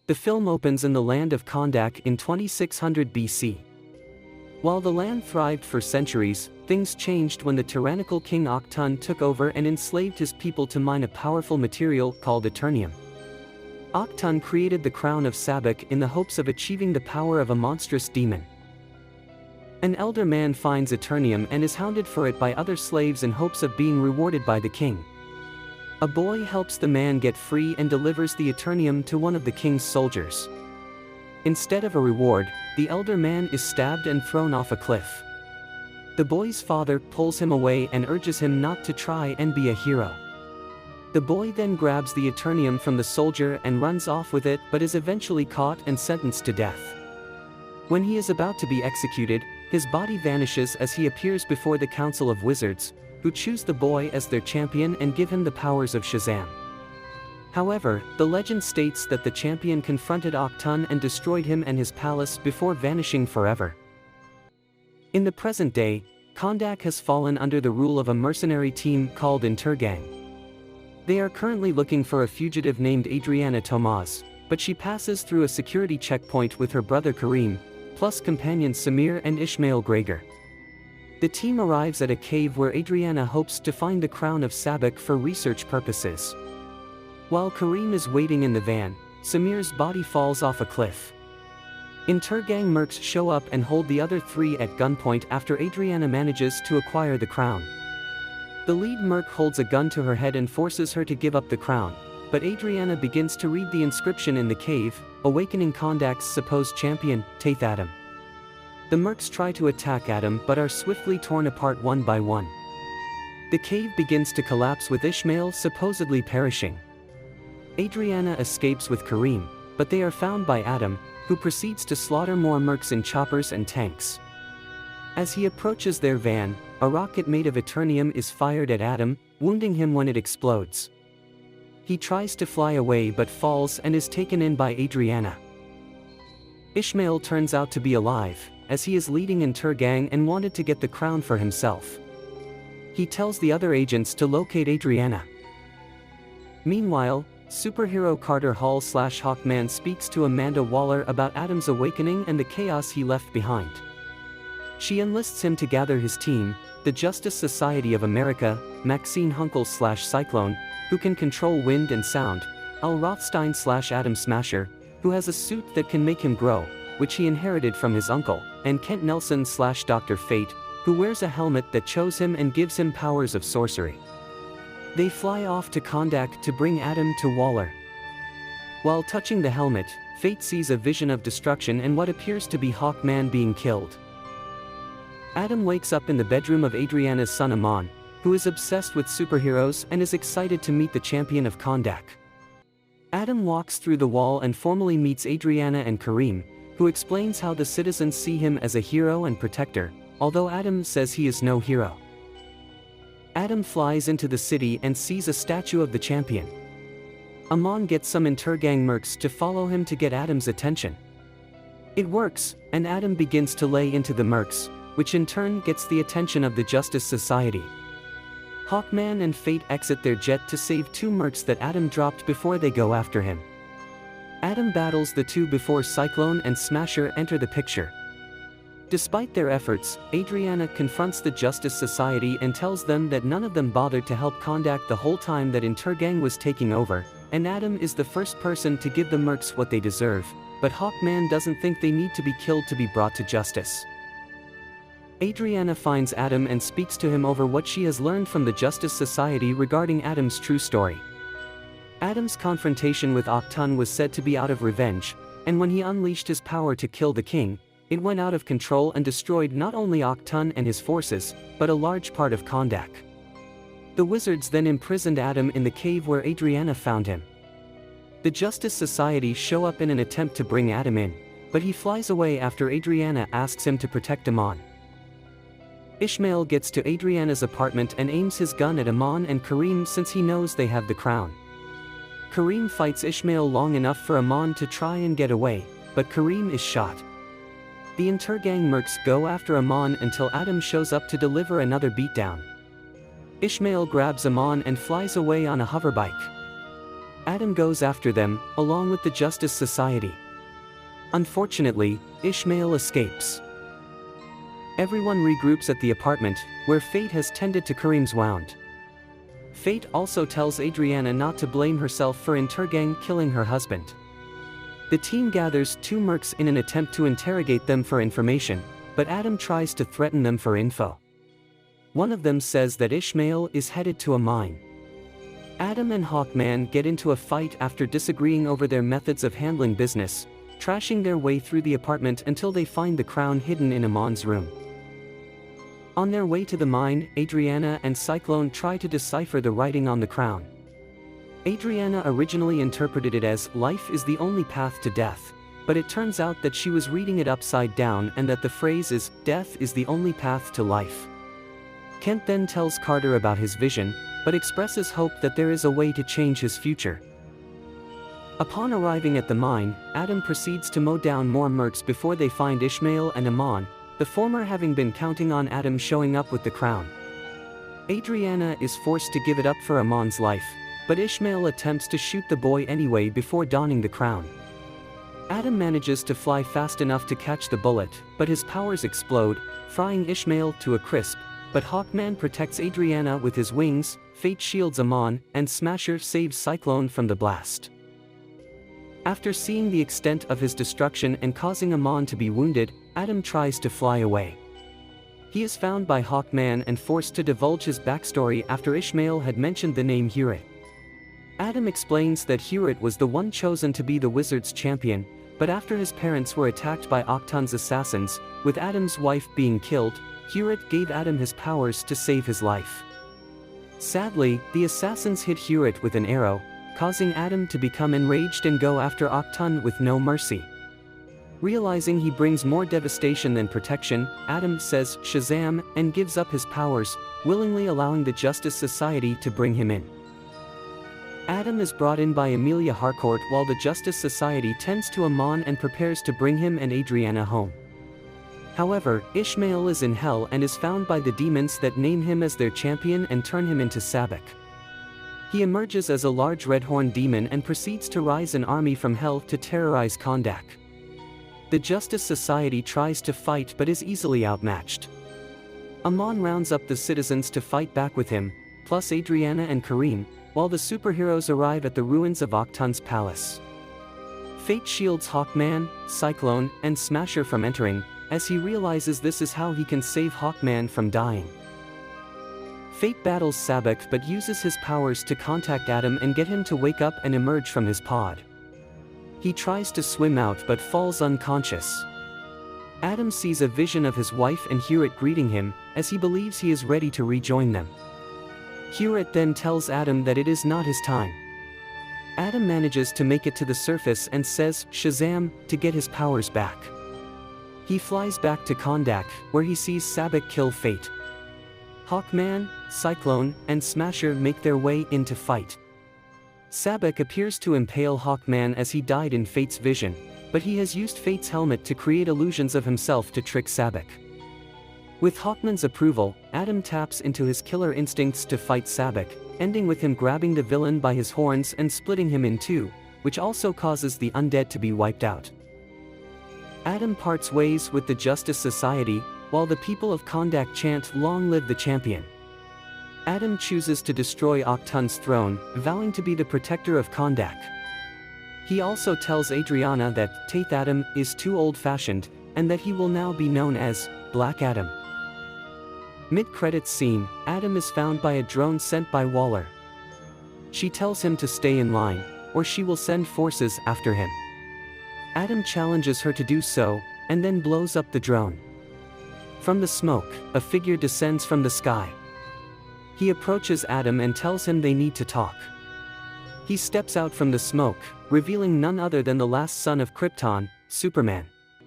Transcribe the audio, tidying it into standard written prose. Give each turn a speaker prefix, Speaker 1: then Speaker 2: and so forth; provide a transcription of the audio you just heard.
Speaker 1: The film opens in the land of Kondak in 2600 BC. While the land thrived for centuries, things changed when the tyrannical King Aktun took over and enslaved his people to mine a powerful material called Eternium. Aktun created the crown of Sabak in the hopes of achieving the power of a monstrous demon. An elder man finds Eternium and is hounded for it by other slaves in hopes of being rewarded by the king. A boy helps the man get free and delivers the Eternium to one of the king's soldiers. Instead of a reward, the elder man is stabbed and thrown off a cliff. The boy's father pulls him away and urges him not to try and be a hero. The boy then grabs the Eternium from the soldier and runs off with it, but is eventually caught and sentenced to death. When he is about to be executed, his body vanishes as he appears before the Council of Wizards, who choose the boy as their champion and give him the powers of Shazam. However, the legend states that the champion confronted Aktun and destroyed him and his palace before vanishing forever. In the present day, Kondak has fallen under the rule of a mercenary team called Intergang. They are currently looking for a fugitive named Adriana Tomaz, but she passes through a security checkpoint with her brother Kareem, plus companions Samir and Ishmael Gregor. The team arrives at a cave where Adriana hopes to find the crown of Sabak for research purposes. While Kareem is waiting in the van, Samir's body falls off a cliff. Intergang mercs show up and hold the other three at gunpoint after Adriana manages to acquire the crown. The lead merc holds a gun to her head and forces her to give up the crown, but Adriana begins to read the inscription in the cave, awakening Kondak's supposed champion, Taith Adam. The mercs try to attack Adam but are swiftly torn apart one by one. The cave begins to collapse with Ishmael supposedly perishing. Adriana escapes with Kareem, but they are found by Adam, who proceeds to slaughter more mercs in choppers and tanks. As he approaches their van, a rocket made of Eternium is fired at Adam, wounding him when it explodes. He tries to fly away but falls and is taken in by Adriana. Ishmael turns out to be alive, as he is leading Intergang and wanted to get the crown for himself. He tells the other agents to locate Adriana. Meanwhile, superhero Carter Hall/Hawkman speaks to Amanda Waller about Adam's awakening and the chaos he left behind. She enlists him to gather his team, the Justice Society of America, Maxine Hunkle/Cyclone, who can control wind and sound, Al Rothstein/Atom Smasher, who has a suit that can make him grow, which he inherited from his uncle, and Kent Nelson/Dr. Fate, who wears a helmet that chose him and gives him powers of sorcery. They fly off to Kondak to bring Adam to Waller. While touching the helmet, Fate sees a vision of destruction and what appears to be Hawkman being killed. Adam wakes up in the bedroom of Adriana's son Amon, who is obsessed with superheroes and is excited to meet the champion of Kondak. Adam walks through the wall and formally meets Adriana and Kareem, who explains how the citizens see him as a hero and protector, although Adam says he is no hero. Adam flies into the city and sees a statue of the champion. Amon gets some Intergang mercs to follow him to get Adam's attention. It works, and Adam begins to lay into the mercs, which in turn gets the attention of the Justice Society. Hawkman and Fate exit their jet to save two mercs that Adam dropped before they go after him. Adam battles the two before Cyclone and Smasher enter the picture. Despite their efforts, Adriana confronts the Justice Society and tells them that none of them bothered to help Kondak the whole time that Intergang was taking over, and Adam is the first person to give the mercs what they deserve, but Hawkman doesn't think they need to be killed to be brought to justice. Adriana finds Adam and speaks to him over what she has learned from the Justice Society regarding Adam's true story. Adam's confrontation with Aktun was said to be out of revenge, and when he unleashed his power to kill the king, it went out of control and destroyed not only Aktun and his forces, but a large part of Kondak. The wizards then imprisoned Adam in the cave where Adriana found him. The Justice Society show up in an attempt to bring Adam in, but he flies away after Adriana asks him to protect Amon. Ishmael gets to Adriana's apartment and aims his gun at Amon and Kareem since he knows they have the crown. Kareem fights Ishmael long enough for Amon to try and get away, but Kareem is shot. The Intergang mercs go after Amon until Adam shows up to deliver another beatdown. Ishmael grabs Amon and flies away on a hoverbike. Adam goes after them, along with the Justice Society. Unfortunately, Ishmael escapes. Everyone regroups at the apartment, where fate has tended to Kareem's wound. Fate also tells Adriana not to blame herself for Intergang killing her husband. The team gathers two mercs in an attempt to interrogate them for information, but Adam tries to threaten them for info. One of them says that Ishmael is headed to a mine. Adam and Hawkman get into a fight after disagreeing over their methods of handling business, trashing their way through the apartment until they find the crown hidden in Amon's room. On their way to the mine, Adriana and Cyclone try to decipher the writing on the crown. Adriana originally interpreted it as, "Life is the only path to death," but it turns out that she was reading it upside down and that the phrase is, "Death is the only path to life." Kent then tells Carter about his vision, but expresses hope that there is a way to change his future. Upon arriving at the mine, Adam proceeds to mow down more mercs before they find Ishmael and Amon, the former having been counting on Adam showing up with the crown. Adriana is forced to give it up for Amon's life, but Ishmael attempts to shoot the boy anyway before donning the crown. Adam manages to fly fast enough to catch the bullet, but his powers explode, frying Ishmael to a crisp, but Hawkman protects Adriana with his wings, Fate shields Amon, and Smasher saves Cyclone from the blast. After seeing the extent of his destruction and causing Amon to be wounded, Adam tries to fly away. He is found by Hawkman and forced to divulge his backstory after Ishmael had mentioned the name Hurit. Adam explains that Hurit was the one chosen to be the Wizards' champion, but after his parents were attacked by Octon's assassins, with Adam's wife being killed, Hurit gave Adam his powers to save his life. Sadly, the assassins hit Hurit with an arrow, causing Adam to become enraged and go after Octon with no mercy. Realizing he brings more devastation than protection, Adam says Shazam and gives up his powers, willingly allowing the Justice Society to bring him in. Adam is brought in by Amelia Harcourt while the Justice Society tends to Amon and prepares to bring him and Adriana home. However, Ishmael is in hell and is found by the demons that name him as their champion and turn him into Sabbac. He emerges as a large red-horned demon and proceeds to rise an army from hell to terrorize Kondak. The Justice Society tries to fight but is easily outmatched. Amon rounds up the citizens to fight back with him, plus Adriana and Kareem, while the superheroes arrive at the ruins of Octon's palace. Fate shields Hawkman, Cyclone, and Smasher from entering, as he realizes this is how he can save Hawkman from dying. Fate battles Sabbac but uses his powers to contact Adam and get him to wake up and emerge from his pod. He tries to swim out but falls unconscious. Adam sees a vision of his wife and Hurit greeting him, as he believes he is ready to rejoin them. Hurit then tells Adam that it is not his time. Adam manages to make it to the surface and says Shazam to get his powers back. He flies back to Kondak, where he sees Sabbac kill Fate. Hawkman, Cyclone, and Smasher make their way in to fight. Sabbac appears to impale Hawkman as he died in Fate's vision, but he has used Fate's helmet to create illusions of himself to trick Sabbac. With Hawkman's approval, Adam taps into his killer instincts to fight Sabbac, ending with him grabbing the villain by his horns and splitting him in two, which also causes the undead to be wiped out. Adam parts ways with the Justice Society, while the people of Kondak chant "Long live the champion." Adam chooses to destroy Octon's throne, vowing to be the protector of Kondak. He also tells Adriana that Taith Adam is too old-fashioned, and that he will now be known as Black Adam. Mid-credits scene, Adam is found by a drone sent by Waller. She tells him to stay in line, or she will send forces after him. Adam challenges her to do so, and then blows up the drone. From the smoke, a figure descends from the sky. He approaches Adam and tells him they need to talk. He steps out from the smoke, revealing none other than the last son of Krypton, Superman.